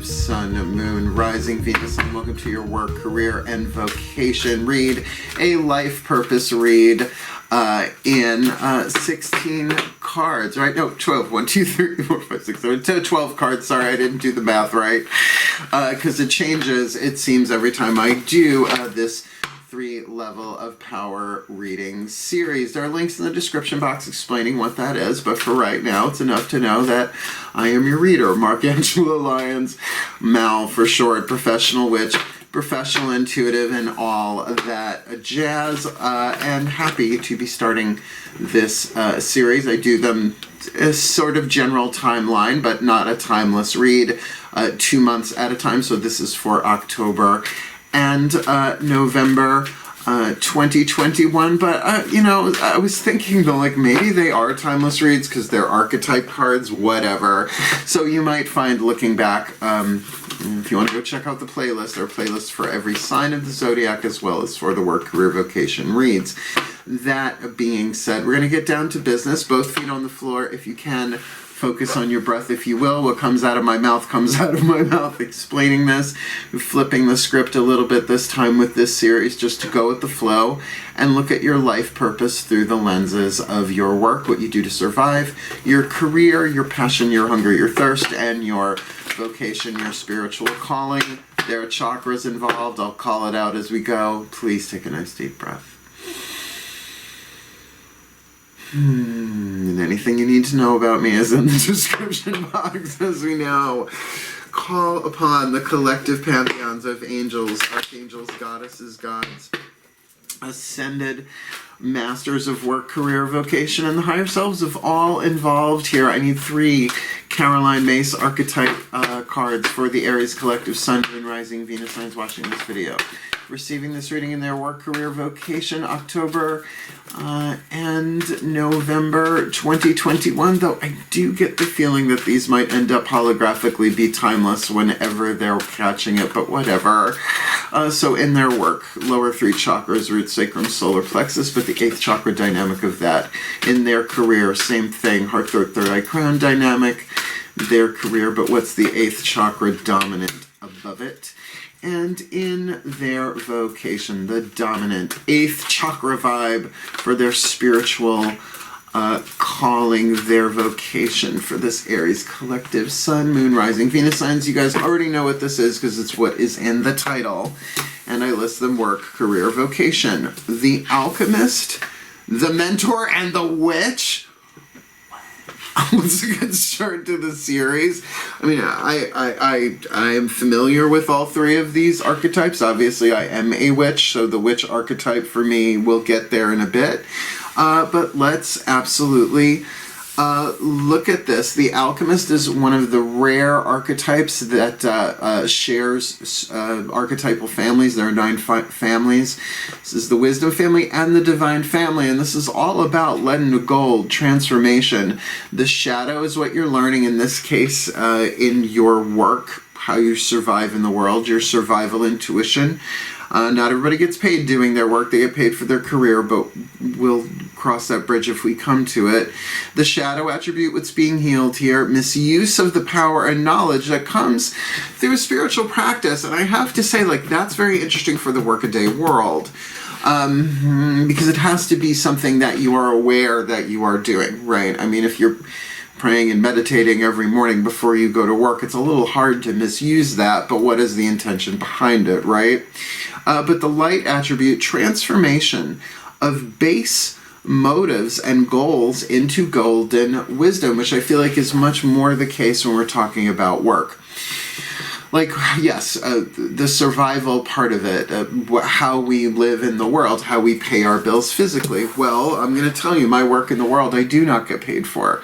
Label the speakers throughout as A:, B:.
A: collective sun, moon, rising Venus, and welcome to your work, career, and vocation read, a life purpose read in 16 cards, right? No, 12. 1, 2, 3, 4, 5, 6, 7, 10, 12 cards. Sorry, I didn't do the math right. Because it changes, it seems, every time I do this 3-level of power reading series. There are links in the description box explaining what that is, but for right now, it's enough to know that I am your reader, Mark Angelo Lyons, Mal for short, professional witch, professional intuitive, and all that jazz, and happy to be starting this series. I do them a sort of general timeline, but not a timeless read, 2 months at a time, so this is for October and November 2021, but you know, I was thinking though, like, maybe they are timeless reads because they're archetype cards, whatever. So you might find, looking back, if you want to go check out the playlist, there are playlists for every sign of the zodiac as well as for the work, career, vocation reads. That being said, we're going to get down to business, both feet on the floor if you can. Focus on your breath, if you will. What comes out of my mouth comes out of my mouth. Explaining this, flipping the script a little bit this time with this series, just to go with the flow and look at your life purpose through the lenses of your work, what you do to survive, your career, your passion, your hunger, your thirst, and your vocation, your spiritual calling. There are chakras involved. I'll call it out as we go. Please take a nice deep breath. And anything you need to know about me is in the description box, as we know. Call upon the collective pantheons of angels, archangels, goddesses, gods, ascended masters of work, career, vocation, and the higher selves of all involved here. I need 3 Caroline Myss archetype cards for the Aries collective, sun, moon, rising, Venus signs watching this video. Receiving this reading in their work, career, vocation, October and November 2021, though I do get the feeling that these might end up holographically be timeless whenever they're catching it, but whatever. So in their work, lower 3 chakras, root, sacrum, solar plexus, but the 8th chakra dynamic of that. In their career, same thing, heart, throat, third eye, crown dynamic, their career, but what's the 8th chakra dominant above it? And in their vocation, the dominant 8th chakra vibe for their spiritual calling, their vocation for this Aries collective, sun, moon, rising, Venus signs. You guys already know what this is because it's what is in the title. And I list them: work, career, vocation. The alchemist, the mentor, and the witch. Let's get started to the series. I mean, I am familiar with all 3 of these archetypes. Obviously, I am a witch, so the witch archetype for me will get there in a bit. But let's absolutely look at this. The alchemist is one of the rare archetypes that shares archetypal families. There are 9 families. This is the wisdom family and the divine family, and this is all about lead into gold, transformation. The shadow is what you're learning in this case in your work, how you survive in the world, your survival intuition. Not everybody gets paid doing their work. They get paid for their career, but we'll cross that bridge if we come to it. The shadow attribute, what's being healed here, misuse of the power and knowledge that comes through a spiritual practice. And I have to say, like, that's very interesting for the workaday world. Because it has to be something that you are aware that you are doing, right? I mean, if you're praying and meditating every morning before you go to work, it's a little hard to misuse that, but what is the intention behind it, right? But the light attribute, transformation of base motives and goals into golden wisdom, which I feel like is much more the case when we're talking about work. Like, yes, the survival part of it, how we live in the world, how we pay our bills physically. Well, I'm going to tell you, my work in the world, I do not get paid for.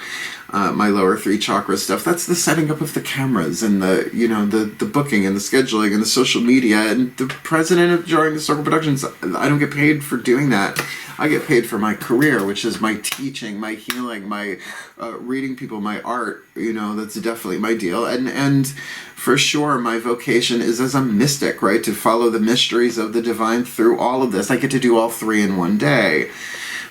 A: My lower 3 chakra stuff, that's the setting up of the cameras and the, you know, the booking and the scheduling and the social media and the president of Jarring the Circle Productions. I don't get paid for doing that. I get paid for my career, which is my teaching, my healing, my reading people, my art. You know, that's definitely my deal. And for sure, my vocation is as a mystic, right? To follow the mysteries of the divine through all of this. I get to do all 3 in one day.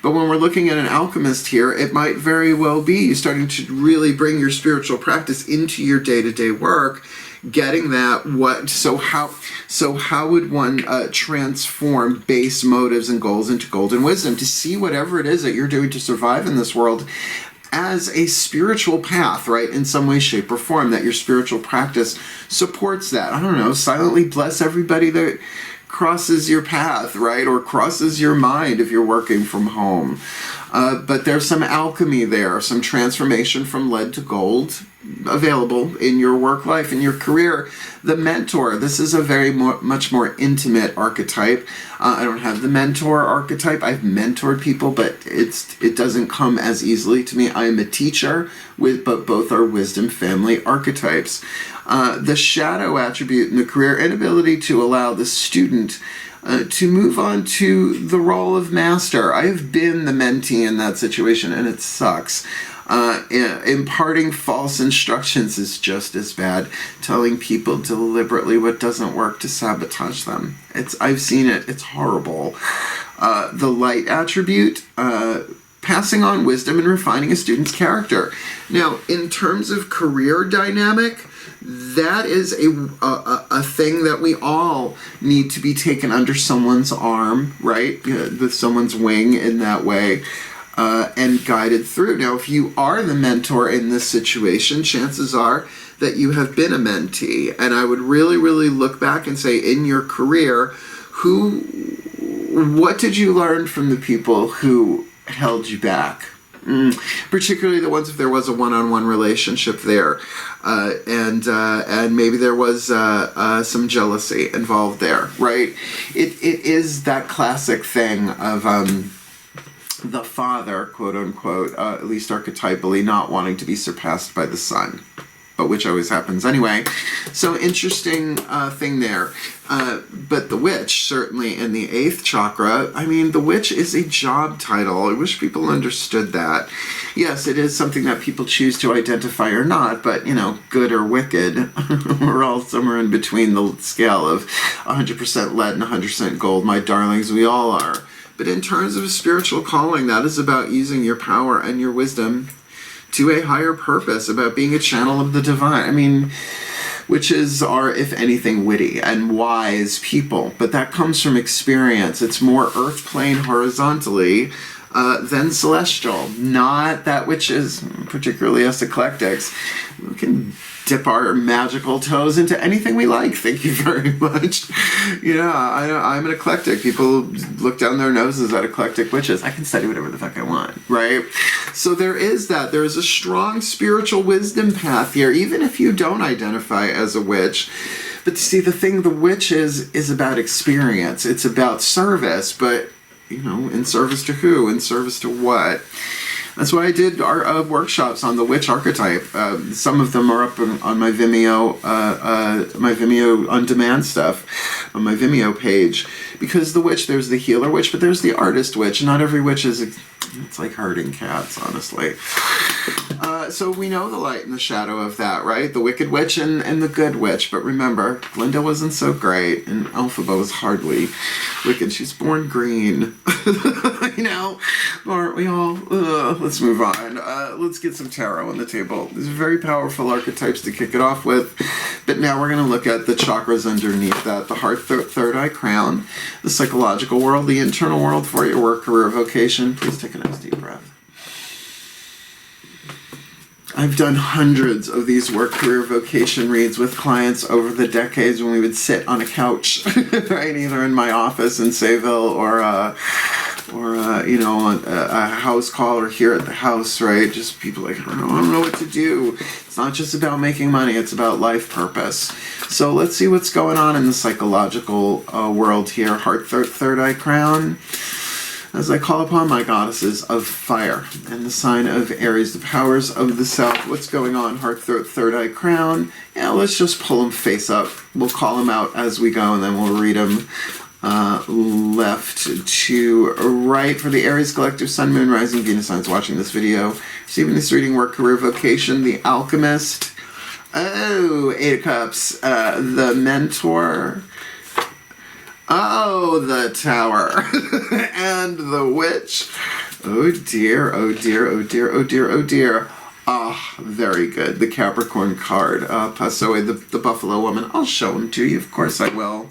A: But when we're looking at an alchemist here, it might very well be you starting to really bring your spiritual practice into your day-to-day work getting that, how would one transform base motives and goals into golden wisdom, to see whatever it is that you're doing to survive in this world as a spiritual path, right? In some way, shape, or form, that your spiritual practice supports that. I don't know, silently bless everybody that crosses your path, right? Or crosses your mind if you're working from home. But there's some alchemy there, some transformation from lead to gold available in your work life, in your career. The mentor, this is a much more intimate archetype. I don't have the mentor archetype. I've mentored people, but it doesn't come as easily to me. I am a teacher, but both are wisdom family archetypes. The shadow attribute in the career, inability to allow the student to move on to the role of master. I have been the mentee in that situation, and it sucks. Imparting false instructions is just as bad. Telling people deliberately what doesn't work to sabotage them. I've seen it. It's horrible. The light attribute, passing on wisdom and refining a student's character. Now, in terms of career dynamic, that is a thing that we all need to be taken under someone's arm, right? With someone's wing in that way. And guided through. Now, if you are the mentor in this situation, chances are that you have been a mentee. And I would really, really look back and say, in your career, what did you learn from the people who held you back? Particularly the ones if there was a one-on-one relationship there, and maybe there was some jealousy involved there, right? It is that classic thing of the father, quote unquote, at least archetypally, not wanting to be surpassed by the son, but which always happens anyway. So interesting thing there. But the witch, certainly in the 8th chakra, I mean, the witch is a job title. I wish people understood that. Yes, it is something that people choose to identify or not, but, good or wicked, we're all somewhere in between the scale of 100% lead and 100% gold. My darlings, we all are. But in terms of a spiritual calling, that is about using your power and your wisdom to a higher purpose, about being a channel of the divine. I mean, witches are, if anything, witty and wise people, but that comes from experience. It's more earth plane horizontally than celestial. Not that witches, particularly us eclectics, we can dip our magical toes into anything we like. Thank you very much. Yeah, I'm an eclectic. People look down their noses at eclectic witches. I can study whatever the fuck I want, right? So there is that. There is a strong spiritual wisdom path here, even if you don't identify as a witch. But see, the thing the witch is about experience. It's about service, but, in service to who? In service to what? That's why I did our workshops on the witch archetype. Some of them are up on my Vimeo, on demand stuff, on my Vimeo page. Because the witch, there's the healer witch, but there's the artist witch. Not every witch is, it's like herding cats, honestly. So we know the light and the shadow of that, right? The wicked witch and the good witch. But remember, Glinda wasn't so great, and Elphaba was hardly wicked. She's born green. Aren't we all? Let's move on. Let's get some tarot on the table. These are very powerful archetypes to kick it off with. But now we're going to look at the chakras underneath that. The heart, third eye crown, the psychological world, the internal world for your work, career, vocation. Please take a nice deep breath. I've done hundreds of these work, career, vocation reads with clients over the decades when we would sit on a couch, right, either in my office in Sayville or on a house call or here at the house, right? Just people like, I don't know what to do. It's not just about making money, it's about life purpose. So let's see what's going on in the psychological world here. Heart, third eye crown. As I call upon my goddesses of fire and the sign of Aries, the powers of the south. What's going on? Heart, third eye crown. Yeah, let's just pull them face up. We'll call them out as we go, and then we'll read them left to right. For the Aries collective, Sun, Moon, Rising, Venus signs watching this video, receiving this reading, work, career, vocation, the alchemist. Oh, 8 of Cups. The mentor. Oh, the tower. And the witch. Oh dear, oh dear, oh dear, oh dear, oh dear. Ah, very good. The Capricorn card. Passoe, the Buffalo Woman. I'll show them to you. Of course I will.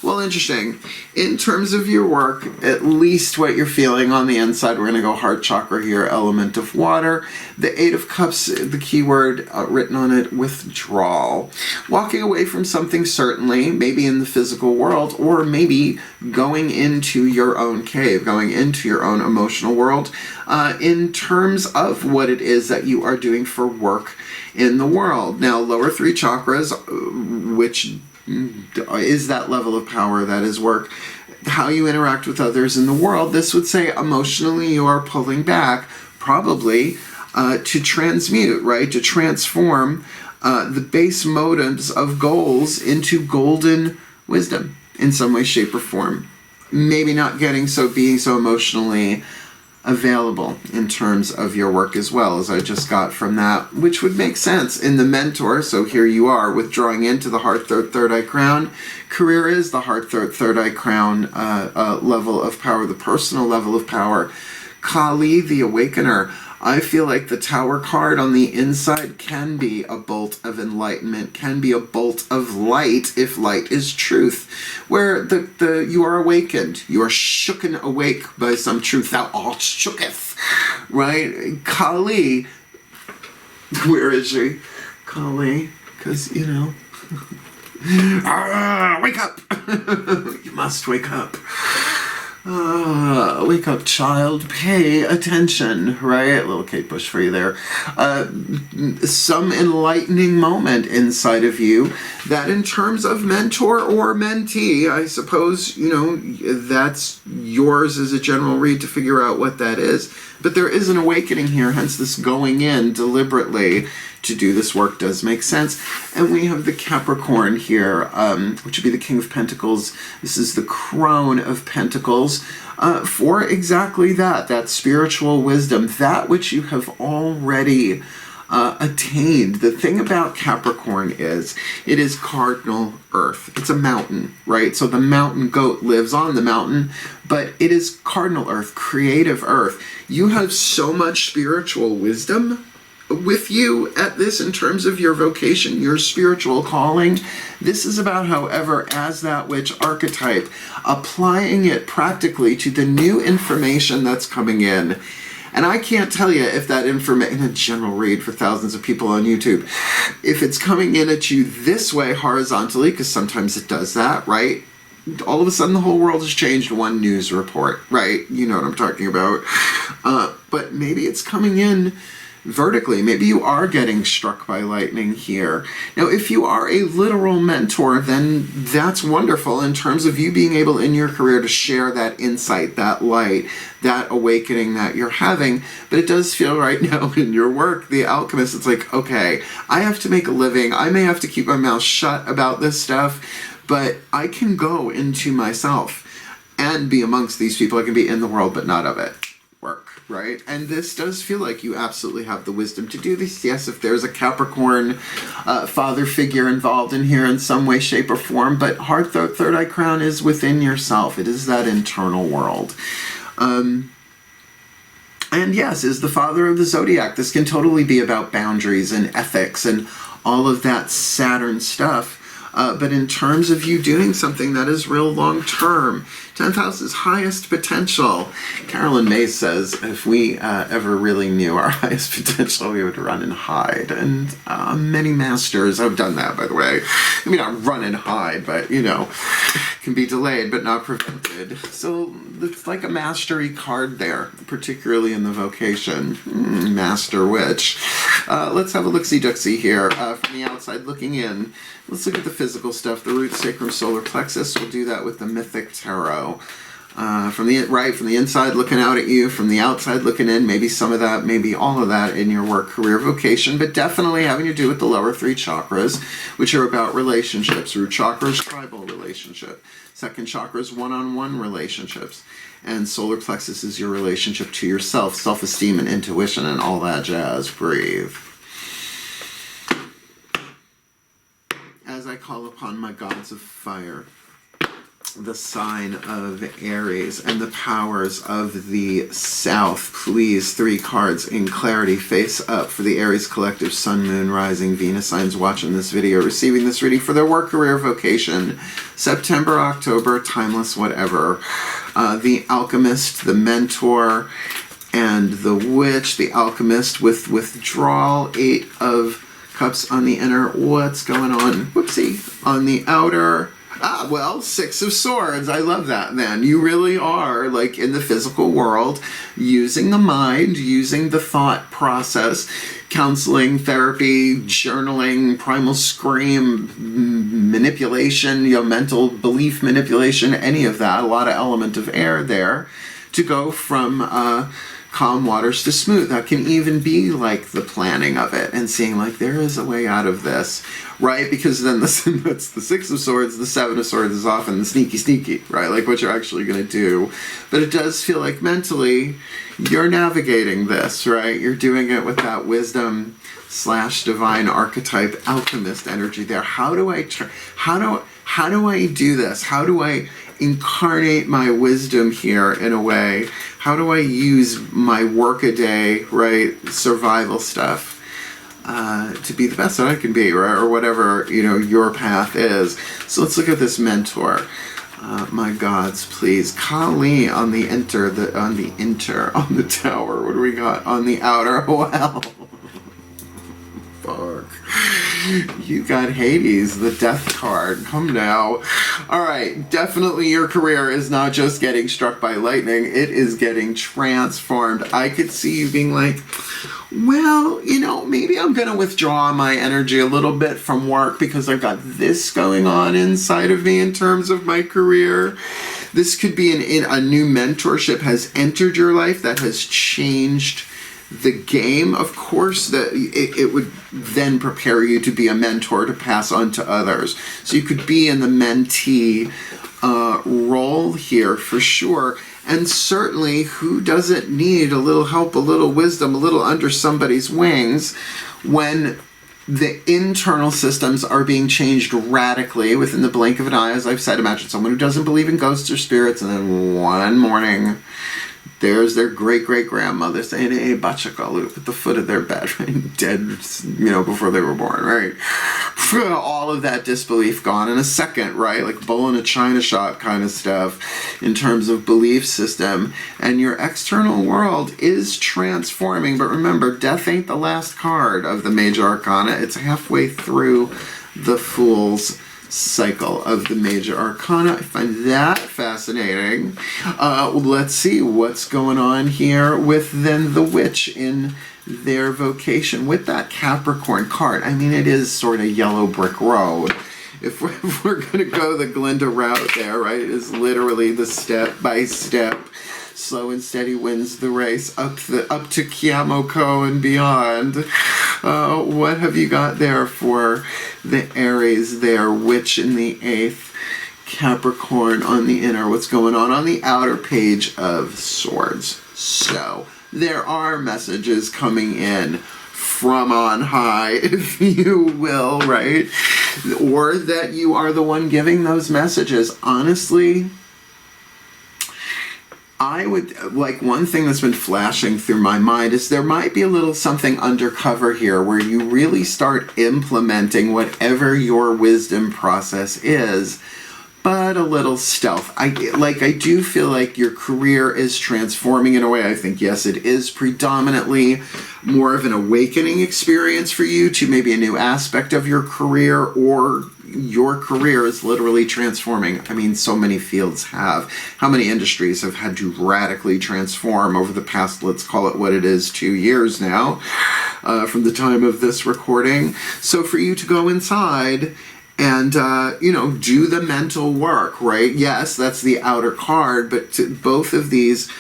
A: Well, interesting. In terms of your work, at least what you're feeling on the inside, we're going to go heart chakra here, element of water. The Eight of Cups, the key word written on it, withdrawal. Walking away from something, certainly, maybe in the physical world, or maybe going into your own cave, going into your own emotional world, in terms of what it is that you are doing for work in the world. Now, lower three chakras, which is that level of power that is work, how you interact with others in the world, this would say emotionally you are pulling back, probably to transmute, right? To transform the base motives of goals into golden wisdom in some way, shape, or form. Maybe not being so emotionally available in terms of your work as well, as I just got from that, which would make sense in the mentor. So here you are withdrawing into the heart, third eye crown. Career is the heart, third eye crown level of power, the personal level of power. Kali, the awakener. I feel like the Tower card on the inside can be a bolt of enlightenment, can be a bolt of light if light is truth, where you are awakened, you are shooken awake by some truth. Thou art shooketh, right? Kali, where is she? Kali, because wake up! You must wake up. Wake up, child. Pay attention, right? Little Kate Bush for you there. Some enlightening moment inside of you that in terms of mentor or mentee, I suppose, that's yours as a general read to figure out what that is. But there is an awakening here, hence this going in deliberately to do this work does make sense. And we have the Capricorn here, which would be the King of Pentacles. This is the Crone of Pentacles for exactly that spiritual wisdom, that which you have already attained. The thing about Capricorn is it is cardinal earth. It's a mountain, right? So the mountain goat lives on the mountain, but it is cardinal earth, creative earth. You have so much spiritual wisdom with you at this in terms of your vocation, your spiritual calling. This is about, however, as that which archetype, applying it practically to the new information that's coming in. And I can't tell you if that information, in a general read for thousands of people on YouTube, if it's coming in at you this way horizontally, because sometimes it does that, right? All of a sudden the whole world has changed one news report, right? You know what I'm talking about. But maybe it's coming in vertically. Maybe you are getting struck by lightning here. Now, if you are a literal mentor, then that's wonderful in terms of you being able in your career to share that insight, that light, that awakening that you're having. But it does feel right now in your work, the alchemist, it's like, okay, I have to make a living. I may have to keep my mouth shut about this stuff, but I can go into myself and be amongst these people. I can be in the world, but not of it. Work, right? And this does feel like you absolutely have the wisdom to do this. Yes, if there's a Capricorn father figure involved in here in some way, shape, or form, but heart, third eye crown is within yourself. It is that internal world. And yes, is the father of the zodiac. This can totally be about boundaries and ethics and all of that Saturn stuff. But in terms of you doing something that is real long-term, 10th house is highest potential. Carolyn May says, if we ever really knew our highest potential, we would run and hide. And many masters have done that, by the way. I mean, not run and hide, but, can be delayed, but not prevented. So it's like a mastery card there, particularly in the vocation. Master witch. Let's have a look-see-duck-see here. From the outside looking in, let's look at the physical stuff. The root, sacrum, solar plexus. We'll do that with the Mythic Tarot. From the inside looking out at you, from the outside looking in, maybe some of that, maybe all of that in your work, career, vocation, but definitely having to do with the lower three chakras, which are about relationships. Root chakra is tribal relationship. Second chakra is one-on-one relationships. And solar plexus is your relationship to yourself, self-esteem and intuition and all that jazz. Breathe. As I call upon my gods of fire, the sign of Aries and the powers of the South. Please, 3 cards in clarity face up for the Aries collective, Sun, Moon, Rising, Venus signs watching this video, receiving this reading for their work, career, vocation, September, October, timeless, whatever. The Alchemist, the Mentor, and the Witch. The Alchemist with withdrawal, 8 of Cups on the inner. What's going on? Whoopsie. On the outer. Well, 6 of Swords. I love that, man. You really are, like, in the physical world, using the mind, using the thought process, counseling, therapy, journaling, primal scream, manipulation, mental belief manipulation, any of that. A lot of element of air there to go from calm waters to smooth. That can even be like the planning of it and seeing like there is a way out of this, right? Because then that's the 6 of Swords, the 7 of Swords is often the sneaky, right? Like what you're actually going to do. But it does feel like mentally you're navigating this, right? You're doing it with that wisdom / divine archetype alchemist energy there. How do I do this? How do I incarnate my wisdom here in a way? How do I use my workaday, right, survival stuff to be the best that I can be, right? Or whatever, your path is. So let's look at this Mentor. My gods, please. Kali on the on the tower. What do we got on the outer? Well, fuck. You got Hades, the death card. Come now. Alright, definitely your career is not just getting struck by lightning, it is getting transformed. I could see you being like, well, maybe I'm going to withdraw my energy a little bit from work because I've got this going on inside of me in terms of my career. This could be a new mentorship has entered your life that has changed the game. Of course, that it would then prepare you to be a mentor to pass on to others. So you could be in the mentee role here for sure. And certainly, who doesn't need a little help, a little wisdom, a little under somebody's wings when the internal systems are being changed radically within the blink of an eye? As I've said, imagine someone who doesn't believe in ghosts or spirits, and then one morning there's their great-great-grandmother saying, hey, Bachakalu, at the foot of their bed, right? Dead, before they were born, right? All of that disbelief gone in a second, right? Like bull in a china shop kind of stuff in terms of belief system. And your external world is transforming. But remember, death ain't the last card of the Major Arcana. It's halfway through the Fool's cycle of the Major Arcana. I find that fascinating. Let's see what's going on here with then the Witch in their vocation with that Capricorn card. I mean, it is sort of yellow brick road. If we're going to go the Glinda route there, right? It is literally the step-by-step, slow and steady wins the race up to Kiamoko and beyond. What have you got there for the Aries there? Witch in the 8th, Capricorn on the inner. What's going on the outer Page of Swords? So there are messages coming in from on high, if you will, right? Or that you are the one giving those messages. Honestly, I would, like, one thing that's been flashing through my mind is there might be a little something undercover here where you really start implementing whatever your wisdom process is, but a little stealth. I do feel like your career is transforming in a way. I think, yes, it is predominantly more of an awakening experience for you to maybe a new aspect of your career, or your career is literally transforming. I mean, so many fields have. How many industries have had to radically transform over the past, let's call it what it is, 2 years now, from the time of this recording. So for you to go inside and, do the mental work, right? Yes, that's the outer card, but both of these,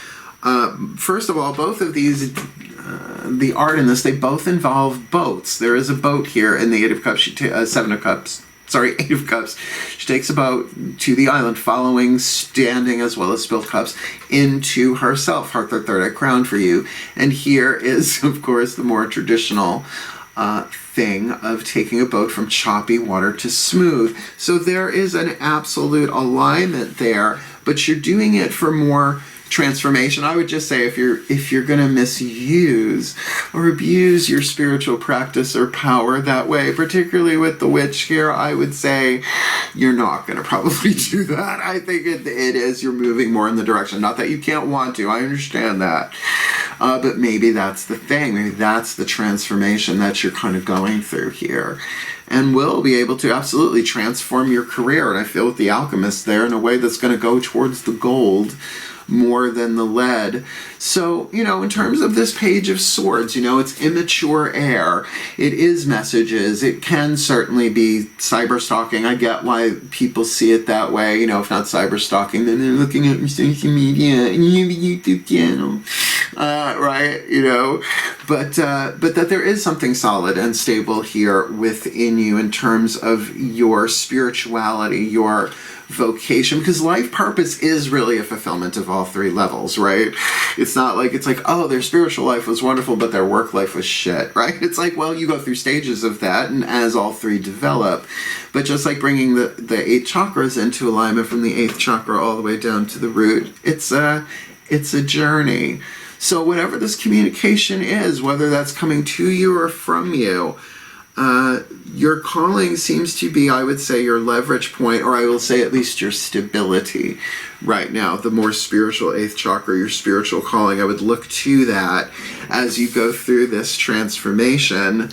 A: first of all, both of these, the art in this, they both involve boats. There is a boat here in the 8 of Cups, 7 of Cups. Sorry, 8 of Cups. She takes a boat to the island, following standing as well as spilled cups into herself. Her third eye crown for you. And here is, of course, the more traditional thing of taking a boat from choppy water to smooth. So there is an absolute alignment there, but you're doing it for more transformation. I would just say if you're going to misuse or abuse your spiritual practice or power that way, particularly with the witch here, I would say you're not going to probably do that. I think it is, you're moving more in the direction. Not that you can't want to, I understand that. But maybe that's the thing. Maybe that's the transformation that you're kind of going through here. And will be able to absolutely transform your career. And I feel with the alchemist there in a way that's going to go towards the gold more than the lead. So, in terms of this Page of Swords, it's immature air. It is messages. It can certainly be cyber stalking. I get why people see it that way. If not cyber stalking, then they're looking at your social media and you have a YouTube channel. Right? But that there is something solid and stable here within you in terms of your spirituality, your vocation, because life purpose is really a fulfillment of all three levels, right? It's not like, oh, their spiritual life was wonderful, but their work life was shit, right? It's like, well, you go through stages of that, and as all three develop, but just like bringing the 8 chakras into alignment from the 8th chakra all the way down to the root, it's a journey. So whatever this communication is, whether that's coming to you or from you, your calling seems to be, I would say, your leverage point, or I will say at least your stability right now. The more spiritual 8th chakra, your spiritual calling, I would look to that as you go through this transformation.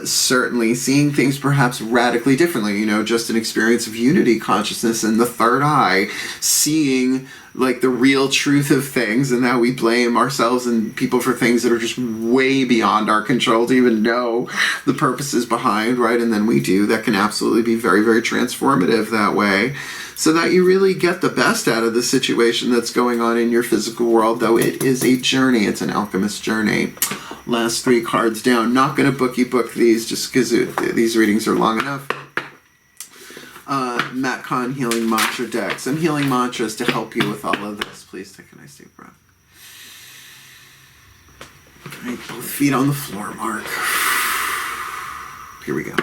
A: Certainly seeing things perhaps radically differently, just an experience of unity consciousness and the third eye, seeing like the real truth of things, and that we blame ourselves and people for things that are just way beyond our control to even know the purposes behind, right? And then we do. That can absolutely be very, very transformative that way, so that you really get the best out of the situation that's going on in your physical world, though it is a journey. It's an alchemist journey. Last 3 cards down. Not going to book these just because these readings are long enough. Matt Kahn Healing Mantra deck. Some healing mantras to help you with all of this. Please take a nice deep breath. Alright, both feet on the floor, Mark. Here we go.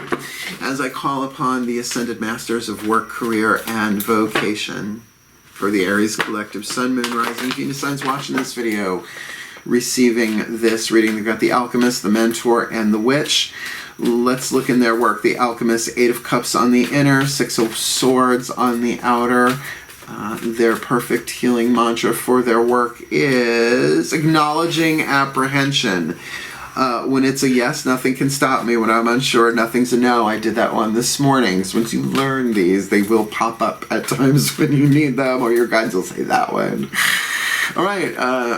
A: As I call upon the Ascended Masters of Work, Career, and Vocation for the Aries Collective, Sun, Moon, Rising, Venus signs watching this video, receiving this reading. They've got the Alchemist, the Mentor, and the Witch. Let's look in their work. The Alchemist, 8 of Cups on the inner, 6 of Swords on the outer. Their perfect healing mantra for their work is acknowledging apprehension. When it's a yes, nothing can stop me. When I'm unsure, nothing's a no. I did that one this morning. So once you learn these, they will pop up at times when you need them, or your guides will say that one. All right,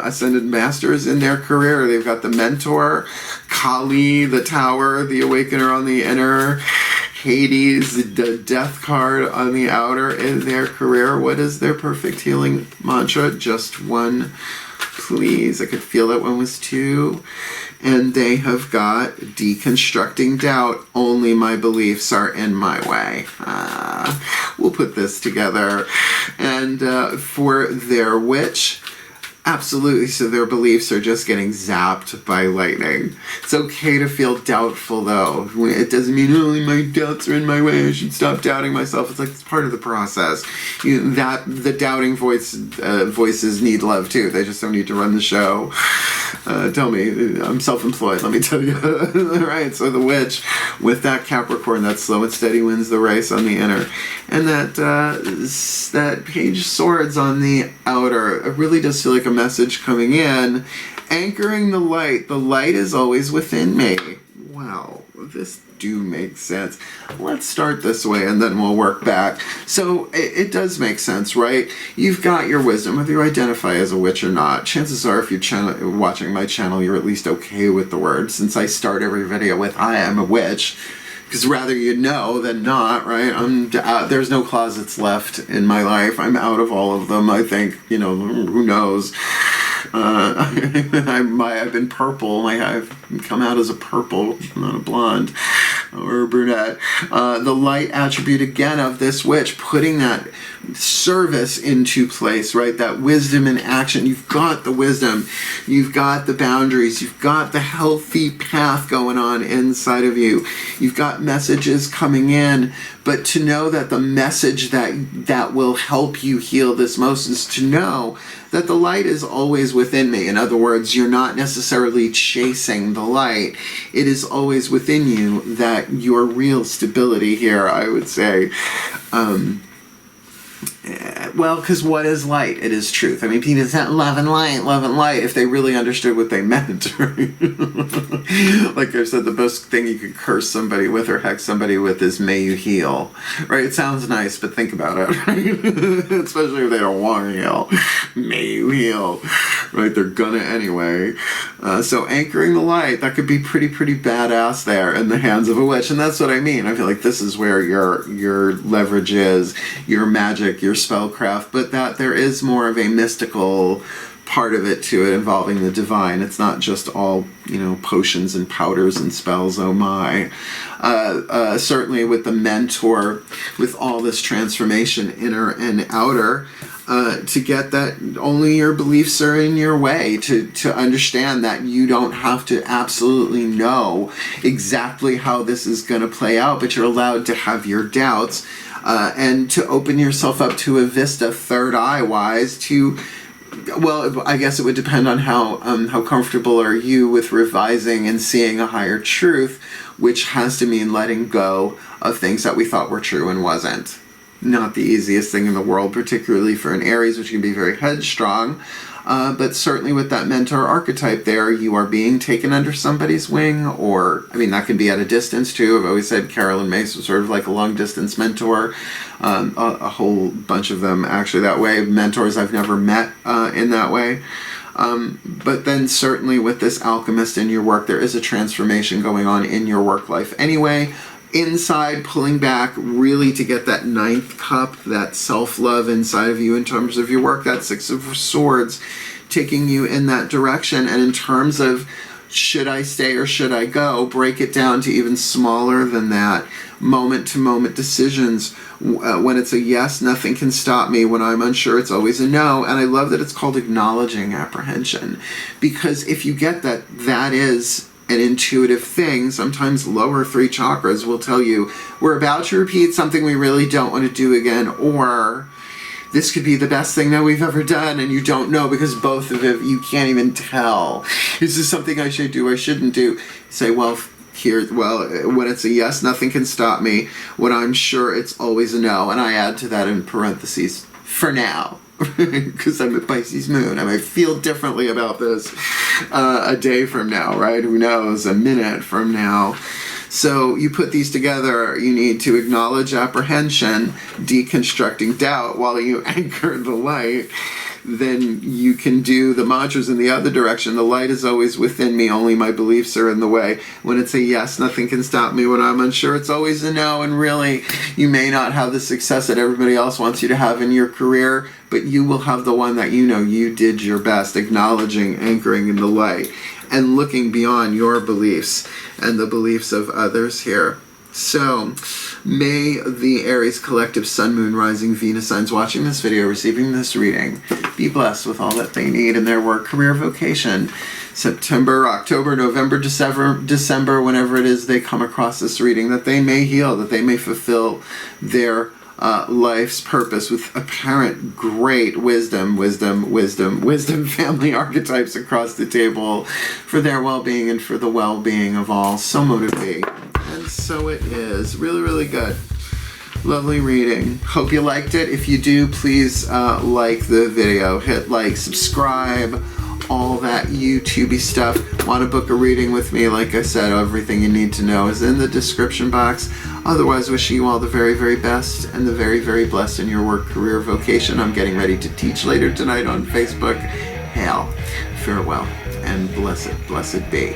A: Ascended Masters in their career. They've got the Mentor, Kali, the Tower, the Awakener on the inner, Hades, the Death card on the outer in their career. What is their perfect healing mantra? Just one, please. I could feel that one was 2. And they have got deconstructing doubt. Only my beliefs are in my way. We'll put this together. And for their witch, absolutely. So their beliefs are just getting zapped by lightning. It's okay to feel doubtful, though. It doesn't mean, oh, my doubts are in my way, I should stop doubting myself. It's like, it's part of the process. The doubting voices need love, too. They just don't need to run the show. Tell me, I'm self-employed, let me tell you. Right, so the witch, with that Capricorn, that slow and steady wins the race on the inner. And that Page of Swords on the outer, it really does feel like a message coming in. Anchoring the light. The light is always within me. Wow, this do make sense. Let's start this way and then we'll work back. So it does make sense, right? You've got your wisdom, whether you identify as a witch or not. Chances are if you're watching my channel, you're at least okay with the word, since I start every video with I am a witch. Because rather you know than not, right? There's no closets left in my life. I'm out of all of them, I think. Who knows? I've been purple. I've come out as a purple, not a blonde. or brunette. The light attribute again of this witch, putting that service into place, right? That wisdom in action. You've got the wisdom, you've got the boundaries, you've got the healthy path going on inside of you. You've got messages coming in, but to know that the message that will help you heal this most is to know that the light is always within me. In other words, you're not necessarily chasing the light. It is always within you, that your real stability here, I would say. Well, because what is light? It is truth. I mean, people say love and light, if they really understood what they meant, right? Like I said, the best thing you could curse somebody with or hex somebody with is may you heal, right? It sounds nice, but think about it, right? Especially if they don't want to heal. May you heal, right? They're gonna anyway. So anchoring the light, that could be pretty badass there in the hands of a witch. And that's what I mean. I feel like this is where your leverage is, your magic, your spellcraft, but that there is more of a mystical part of it to it involving the divine. It's not just all, potions and powders and spells, oh my. Certainly with the mentor, with all this transformation, inner and outer, to get that only your beliefs are in your way, to understand that you don't have to absolutely know exactly how this is going to play out, but you're allowed to have your doubts, and to open yourself up to a vista, third eye wise, to, well, I guess it would depend on how comfortable are you with revising and seeing a higher truth, which has to mean letting go of things that we thought were true and wasn't. Not the easiest thing in the world, particularly for an Aries, which can be very headstrong. But certainly with that mentor archetype there, you are being taken under somebody's wing, or, that can be at a distance too. I've always said Carolyn Mace was sort of like a long-distance mentor. A whole bunch of them actually that way. Mentors I've never met in that way. But then certainly with this alchemist in your work, there is a transformation going on in your work life anyway. Inside, pulling back really to get that ninth cup, that self-love inside of you in terms of your work, that Six of Swords taking you in that direction. And in terms of should I stay or should I go, break it down to even smaller than that, moment-to-moment decisions. When it's a yes, nothing can stop me. When I'm unsure, it's always a no. And I love that it's called acknowledging apprehension, because if you get that, that is an intuitive thing. Sometimes lower three chakras will tell you we're about to repeat something we really don't want to do again, or this could be the best thing that we've ever done, and you don't know because both of it, you can't even tell. Is this something I should do, I shouldn't do? You say, when it's a yes, nothing can stop me. When I'm sure, it's always a no. And I add to that in parentheses, for now. Because I'm a Pisces moon. I might feel differently about this a day from now, right? Who knows? A minute from now. So you put these together, you need to acknowledge apprehension, deconstructing doubt while you anchor the light. Then you can do the mantras in the other direction. The light is always within me, only my beliefs are in the way. When it's a yes, nothing can stop me. When I'm unsure, it's always a no. And really, you may not have the success that everybody else wants you to have in your career, but you will have the one that you did your best, acknowledging, anchoring in the light, and looking beyond your beliefs and the beliefs of others here. So, may the Aries collective Sun, Moon, Rising, Venus signs watching this video, receiving this reading, be blessed with all that they need in their work, career, vocation, September, October, November, December, whenever it is they come across this reading, that they may heal, that they may fulfill their life's purpose with apparent great wisdom, family archetypes across the table for their well-being and for the well-being of all. So motivating. And so it is. Really, really good. Lovely reading. Hope you liked it. If you do, please like the video. Hit like, subscribe, all that YouTubey stuff. Want to book a reading with me? Like I said, everything you need to know is in the description box. Otherwise, wishing you all the very, very best and the very, very blessed in your work, career, vocation. I'm getting ready to teach later tonight on Facebook. Hail, farewell, and blessed be.